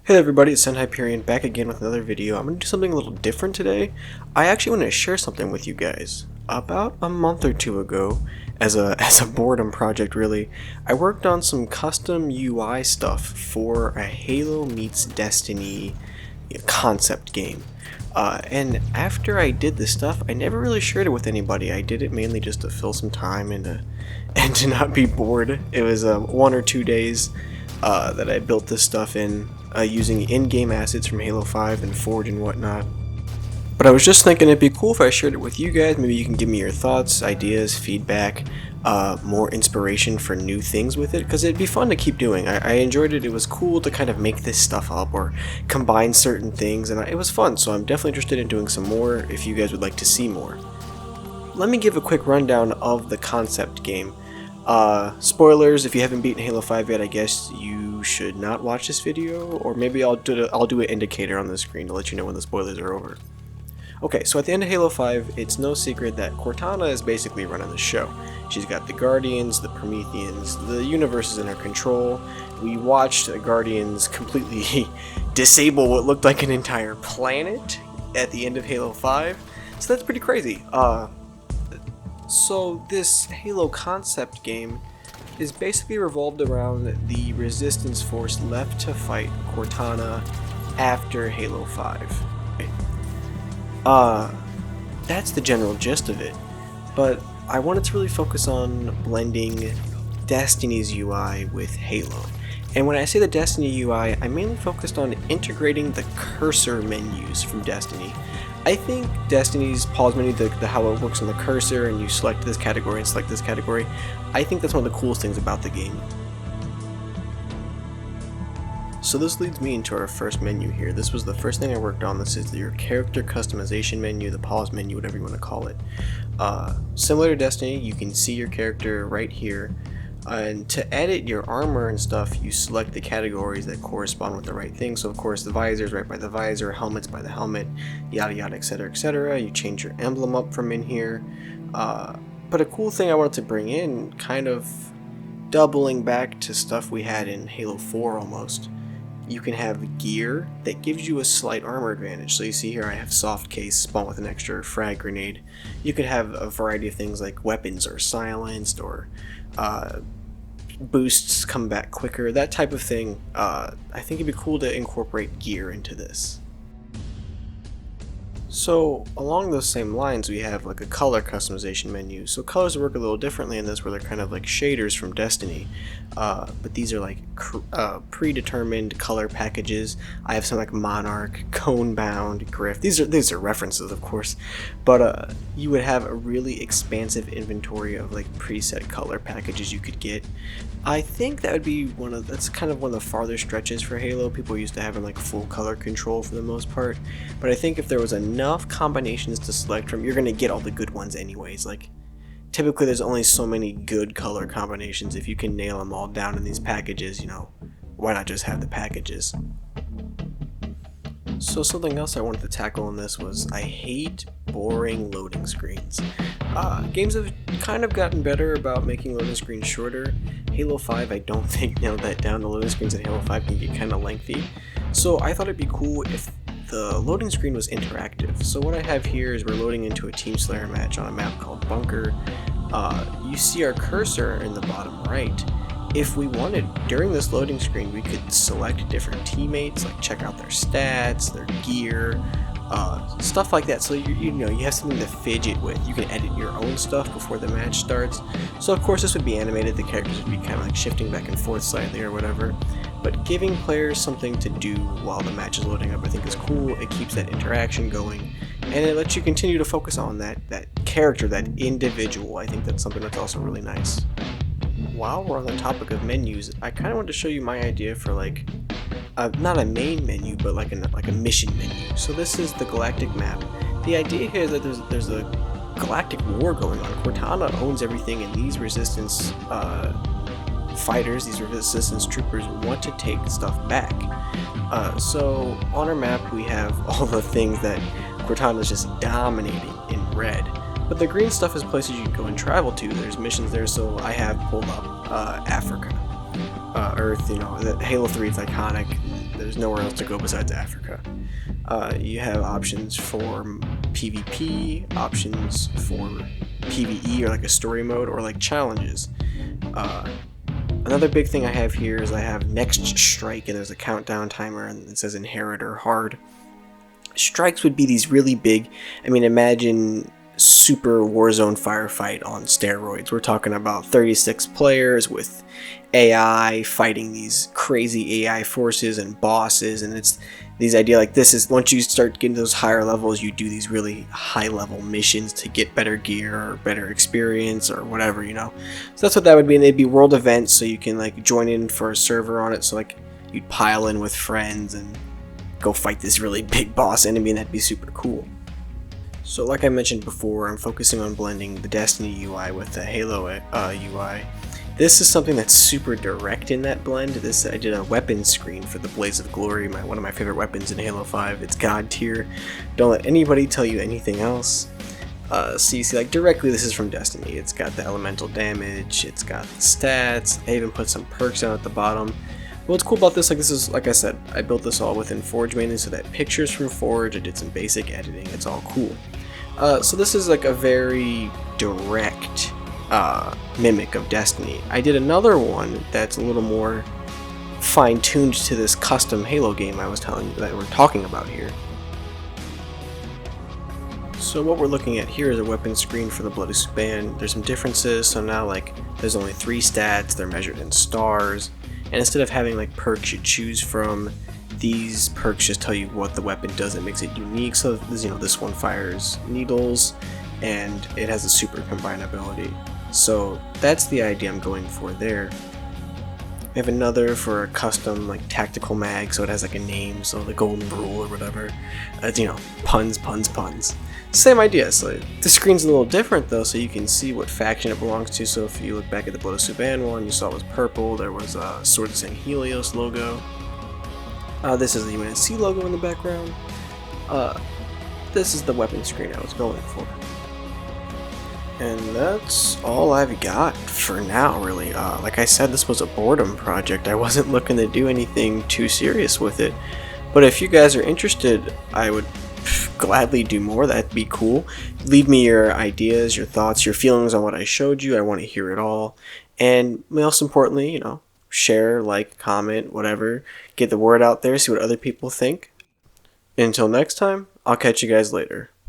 Hey everybody, it's Ascend Hyperion back again with another video. I'm going to do something a little different today. I actually want to share something with you guys. About a month or two ago, as a boredom project really, I worked on some custom UI stuff for a Halo meets Destiny concept game. And after I did this stuff, I never really shared it with anybody. I did it mainly just to fill some time and to not be bored. It was 1 or 2 days that I built this stuff in using in-game assets from Halo 5 and Forge and whatnot. But I was just thinking it'd be cool if I shared it with you guys. Maybe you can give me your thoughts, ideas, feedback, more inspiration for new things with it, because it'd be fun to keep doing. I enjoyed it. It was cool to kind of make this stuff up or combine certain things, and it was fun, so I'm definitely interested in doing some more if you guys would like to see more. Let me give a quick rundown of the concept game. Spoilers, if you haven't beaten Halo 5 yet, I guess you should not watch this video, or maybe I'll do an indicator on the screen to let you know when the spoilers are over. Okay, so at the end of Halo 5, it's no secret that Cortana is basically running the show. She's got the Guardians, the Prometheans, the universe is in her control. We watched the Guardians completely disable what looked like an entire planet at the end of Halo 5, so that's pretty crazy. So this Halo concept game is basically revolved around the Resistance force left to fight Cortana after Halo 5. That's the general gist of it, but I wanted to really focus on blending Destiny's UI with Halo. And when I say the Destiny UI, I mainly focused on integrating the cursor menus from Destiny. I think Destiny's pause menu, the how it works on the cursor and you select this category and select this category, I think that's one of the coolest things about the game. So this leads me into our first menu here. This was the first thing I worked on. This is your character customization menu, the pause menu, whatever you want to call it. Similar to Destiny, you can see your character right here. And to edit your armor and stuff, you select the categories that correspond with the right thing. So of course the visor is right by the visor, helmet's by the helmet, yada yada, etc, etc. You change your emblem up from in here. But a cool thing I wanted to bring in, kind of doubling back to stuff we had in Halo 4 almost. You can have gear that gives you a slight armor advantage. So you see here I have soft case spawned with an extra frag grenade. You could have a variety of things like weapons are silenced or boosts come back quicker, that type of thing. I think it'd be cool to incorporate gear into this. So along those same lines, we have like a color customization menu. So colors work a little differently in this, where they're kind of like shaders from Destiny, but these are like predetermined color packages. I have some like Monarch, Cone-bound, Griff. These are references, of course, but you would have a really expansive inventory of like preset color packages you could get. I think that would be that's kind of one of the farther stretches for Halo. People used to having like full color control for the most part, but I think if there was enough combinations to select from, you're gonna get all the good ones anyways. Like typically there's only so many good color combinations. If you can nail them all down in these packages, you know, why not just have the packages? So something else I wanted to tackle in this was I hate boring loading screens. Games have kind of gotten better about making loading screens shorter. Halo 5 I don't think nailed that down. The loading screens in Halo 5 can get kind of lengthy. So I thought it'd be cool if the loading screen was interactive. So what I have here is we're loading into a Team Slayer match on a map called Bunker. You see our cursor in the bottom right. If we wanted, during this loading screen, we could select different teammates, like check out their stats, their gear, stuff like that. So you know you have something to fidget with. You can edit your own stuff before the match starts. So of course this would be animated. The characters would be kind of like shifting back and forth slightly or whatever. But giving players something to do while the match is loading up I think is cool. It keeps that interaction going, and it lets you continue to focus on that character, that individual. I think that's something that's also really nice. While we're on the topic of menus, I kind of wanted to show you my idea for like not a main menu, but like a mission menu. So this is the galactic map. The idea here is that there's a galactic war going on. Cortana owns everything, and these resistance fighters, these resistance troopers, want to take stuff back. So on our map we have all the things that Cortana is just dominating in red. But the green stuff is places you can go and travel to. There's missions there, so I have pulled up Africa, Earth. You know, Halo 3 is iconic. There's nowhere else to go besides Africa. You have options for PvP, options for PvE or like a story mode, or like challenges. Uh, Another big thing I have here is I have Next Strike, and there's a countdown timer, and it says Inherit or Hard. Strikes would be these really big, I mean, imagine super Warzone firefight on steroids. We're talking about 36 players with AI fighting these crazy AI forces and bosses, and it's these idea like this is once you start getting those higher levels, you do these really high level missions to get better gear or better experience or whatever, you know. So that's what that would be, and they'd be world events, so you can like join in for a server on it, so like you'd pile in with friends and go fight this really big boss enemy, and that'd be super cool. So like I mentioned before, I'm focusing on blending the Destiny UI with the Halo UI. This is something that's super direct in that blend. I did a weapon screen for the Blaze of Glory, one of my favorite weapons in Halo 5. It's God tier. Don't let anybody tell you anything else. So you see, like directly, this is from Destiny. It's got the elemental damage, it's got the stats. I even put some perks down at the bottom. What's cool about this, this is, like I said, I built this all within Forge mainly, so that pictures from Forge, I did some basic editing, it's all cool. So this is like a very direct mimic of Destiny. I did another one that's a little more fine-tuned to this custom Halo game I was telling you that we're talking about here. So what we're looking at here is a weapon screen for the Bloody Suban. There's some differences, so now like there's only 3 stats, they're measured in stars. And instead of having like perks you choose from, these perks just tell you what the weapon does that makes it unique. So this one fires needles, and it has a super combine ability. So that's the idea I'm going for there. I have another for a custom like tactical mag, so it has like a name, so the golden rule or whatever. It's, puns. Same idea. So the screen's a little different though, so you can see what faction it belongs to. So if you look back at the Blood Suban one, you saw it was purple. There was a Swords and Helios logo. This is the UNSC logo in the background. This is the weapon screen I was going for. And that's all I've got for now, really. Like I said, this was a boredom project. I wasn't looking to do anything too serious with it. But if you guys are interested, I would gladly do more. That'd be cool. Leave me your ideas, your thoughts, your feelings on what I showed you. I want to hear it all. And most importantly, share, like, comment, whatever. Get the word out there, see what other people think. Until next time, I'll catch you guys later.